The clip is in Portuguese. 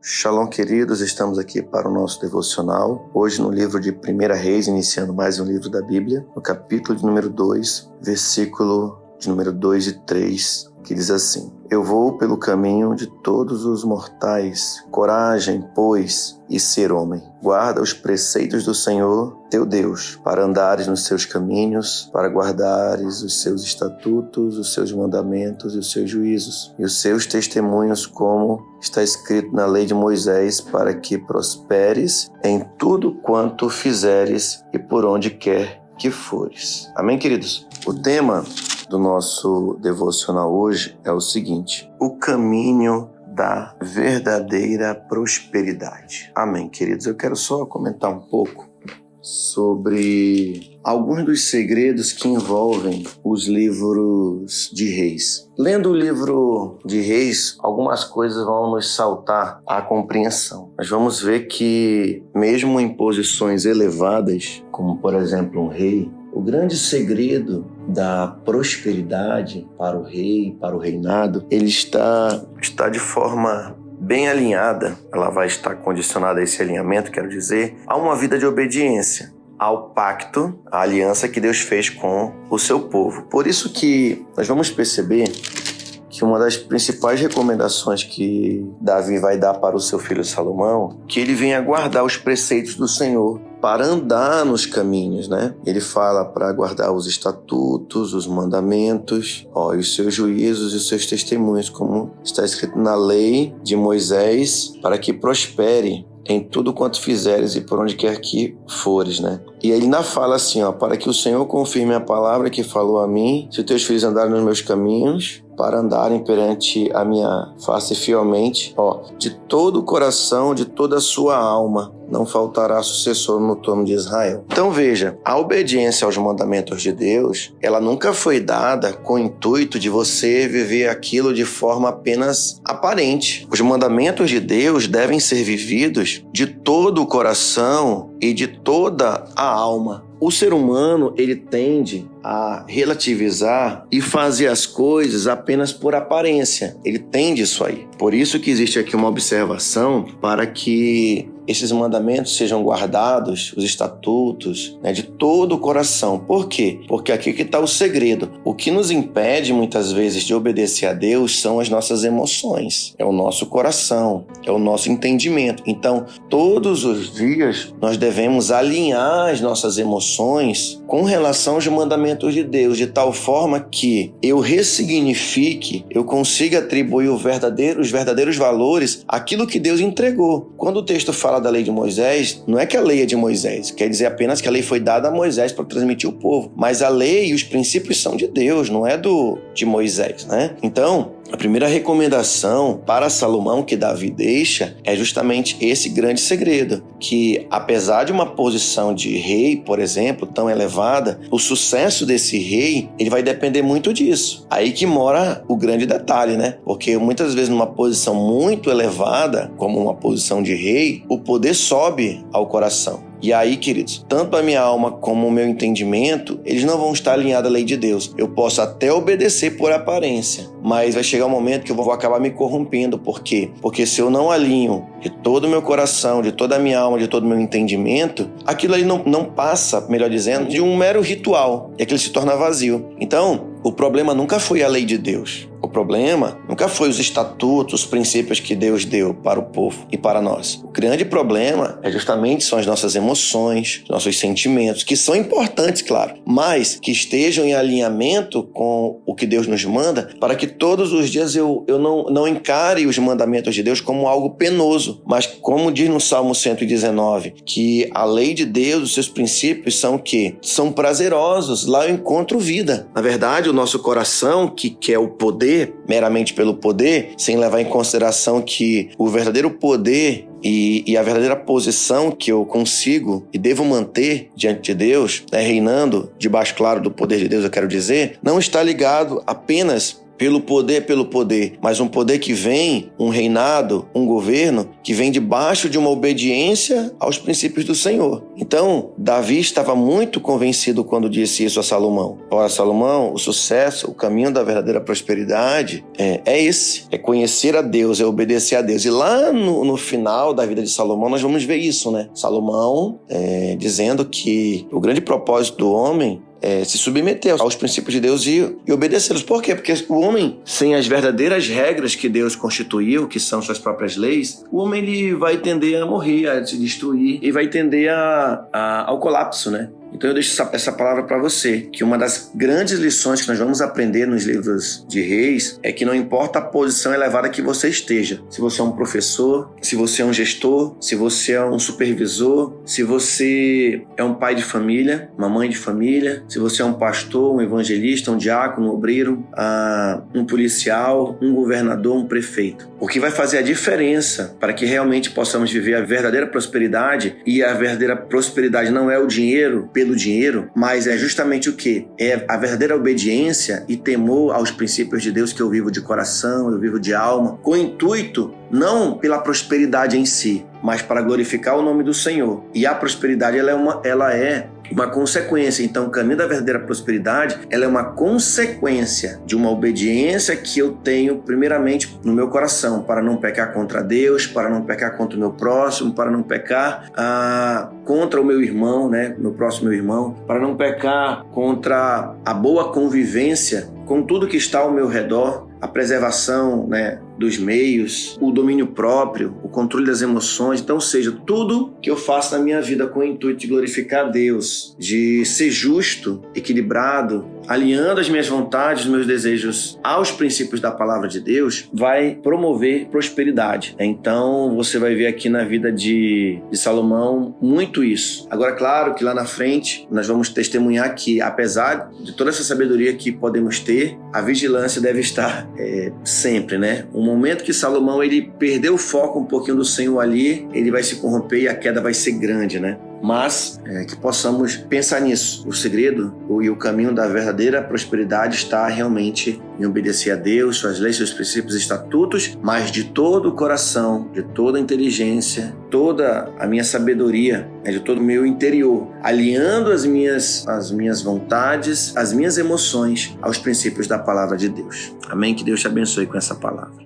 Shalom, queridos, estamos aqui para o nosso devocional, hoje no livro de 1 Reis, iniciando mais um livro da Bíblia, no capítulo de número 2, versículo de número 2 e 3, que diz assim: Eu vou pelo caminho de todos os mortais, coragem, pois, e ser homem. Guarda os preceitos do Senhor, teu Deus, para andares nos seus caminhos, para guardares os seus estatutos, os seus mandamentos e os seus juízos, e os seus testemunhos, como está escrito na lei de Moisés, para que prosperes em tudo quanto fizeres e por onde quer que fores. Amém, queridos? O tema do nosso devocional hoje é o seguinte: o caminho da verdadeira prosperidade. Amém, queridos? Eu quero só comentar um pouco sobre alguns dos segredos que envolvem os livros de Reis. Lendo o livro de Reis, algumas coisas vão nos saltar à compreensão. Nós vamos ver que, mesmo em posições elevadas, como por exemplo um rei, o grande segredo da prosperidade para o rei, para o reinado, ele está de forma bem alinhada, ela vai estar condicionada a esse alinhamento, quero dizer, a uma vida de obediência ao pacto, à aliança que Deus fez com o seu povo. Por isso que nós vamos perceber que uma das principais recomendações que Davi vai dar para o seu filho Salomão, que ele venha guardar os preceitos do Senhor para andar nos caminhos, né? Ele fala para guardar os estatutos, os mandamentos, e os seus juízos e os seus testemunhos, como está escrito na lei de Moisés, para que prospere em tudo quanto fizeres e por onde quer que fores, né? E ele ainda fala assim, para que o Senhor confirme a palavra que falou a mim, se os teus filhos andarem nos meus caminhos, para andarem perante a minha face fielmente, de todo o coração, de toda a sua alma, não faltará sucessor no trono de Israel. Então veja, a obediência aos mandamentos de Deus, ela nunca foi dada com o intuito de você viver aquilo de forma apenas aparente. Os mandamentos de Deus devem ser vividos de todo o coração e de toda a alma. O ser humano, ele tende a relativizar e fazer as coisas apenas por aparência. Ele tende isso aí. Por isso que existe aqui uma observação para que esses mandamentos sejam guardados, os estatutos, de todo o coração. Por quê? Porque aqui que está o segredo. O que nos impede, muitas vezes, de obedecer a Deus são as nossas emoções. É o nosso coração, é o nosso entendimento. Então, todos os dias, nós devemos alinhar as nossas emoções com relação aos mandamentos de Deus, de tal forma que eu ressignifique, eu consiga atribuir os verdadeiros valores àquilo que Deus entregou. Quando o texto fala da lei de Moisés, não é que a lei é de Moisés, quer dizer apenas que a lei foi dada a Moisés para transmitir o povo, mas a lei e os princípios são de Deus, não é de Moisés, né? Então, a primeira recomendação para Salomão que Davi deixa é justamente esse grande segredo, que apesar de uma posição de rei, por exemplo, tão elevada, o sucesso desse rei, ele vai depender muito disso. Aí que mora o grande detalhe, né? Porque muitas vezes numa posição muito elevada, como uma posição de rei, o poder sobe ao coração. E aí, queridos, tanto a minha alma como o meu entendimento, eles não vão estar alinhados à lei de Deus. Eu posso até obedecer por aparência, mas vai chegar um momento que eu vou acabar me corrompendo. Por quê? Porque se eu não alinho de todo o meu coração, de toda a minha alma, de todo o meu entendimento, aquilo ali não passa, melhor dizendo, de um mero ritual. E aquilo se torna vazio. Então, o problema nunca foi a lei de Deus. O problema nunca foi os estatutos, os princípios que Deus deu para o povo e para nós. O grande problema são as nossas emoções, nossos sentimentos, que são importantes, claro, mas que estejam em alinhamento com o que Deus nos manda, para que todos os dias eu não encare os mandamentos de Deus como algo penoso, mas como diz no Salmo 119, que a lei de Deus, os seus princípios são o quê? São prazerosos, lá eu encontro vida. Na verdade, o nosso coração, que quer o poder, meramente pelo poder, sem levar em consideração que o verdadeiro poder e a verdadeira posição que eu consigo e devo manter diante de Deus, reinando debaixo, claro, do poder de Deus, eu quero dizer, não está ligado apenas pelo poder, mas um poder que vem, um reinado, um governo, que vem debaixo de uma obediência aos princípios do Senhor. Então, Davi estava muito convencido quando disse isso a Salomão. Ora, Salomão, o sucesso, o caminho da verdadeira prosperidade é esse, é conhecer a Deus, é obedecer a Deus. E lá no final da vida de Salomão, nós vamos ver isso, né? Salomão dizendo que o grande propósito do homem é se submeter aos princípios de Deus e obedecê-los. Por quê? Porque o homem, sem as verdadeiras regras que Deus constituiu, que são suas próprias leis, o homem ele vai tender a morrer, a se destruir e vai tender ao colapso, né? Então eu deixo essa palavra para você, que uma das grandes lições que nós vamos aprender nos livros de Reis é que não importa a posição elevada que você esteja, se você é um professor, se você é um gestor, se você é um supervisor, se você é um pai de família, uma mãe de família, se você é um pastor, um evangelista, um diácono, um obreiro, um policial, um governador, um prefeito. O que vai fazer a diferença para que realmente possamos viver a verdadeira prosperidade, e a verdadeira prosperidade não é o dinheiro pelo dinheiro, mas é justamente o quê? É a verdadeira obediência e temor aos princípios de Deus, que eu vivo de coração, eu vivo de alma, com o intuito não pela prosperidade em si, mas para glorificar o nome do Senhor. E a prosperidade ela é uma consequência. Então, o caminho da verdadeira prosperidade, ela é uma consequência de uma obediência que eu tenho primeiramente no meu coração, para não pecar contra Deus, para não pecar contra o meu próximo, para não pecar contra o meu irmão, né, meu próximo irmão, para não pecar contra a boa convivência com tudo que está ao meu redor, a preservação, né, dos meios, o domínio próprio, o controle das emoções. Então, seja, tudo que eu faço na minha vida com o intuito de glorificar a Deus, de ser justo, equilibrado, alinhando as minhas vontades, os meus desejos aos princípios da palavra de Deus, vai promover prosperidade. Então, você vai ver aqui na vida de Salomão muito isso. Agora, claro que lá na frente, nós vamos testemunhar que, apesar de toda essa sabedoria que podemos ter, a vigilância deve estar sempre, né? O momento que Salomão ele perdeu o foco um pouquinho do Senhor ali, ele vai se corromper e a queda vai ser grande, né? Mas que possamos pensar nisso. O segredo e o caminho da verdadeira prosperidade está realmente em obedecer a Deus, suas leis, seus princípios e estatutos, mas de todo o coração, de toda a inteligência, toda a minha sabedoria, de todo o meu interior, alinhando as minhas vontades, as minhas emoções aos princípios da palavra de Deus. Amém? Que Deus te abençoe com essa palavra.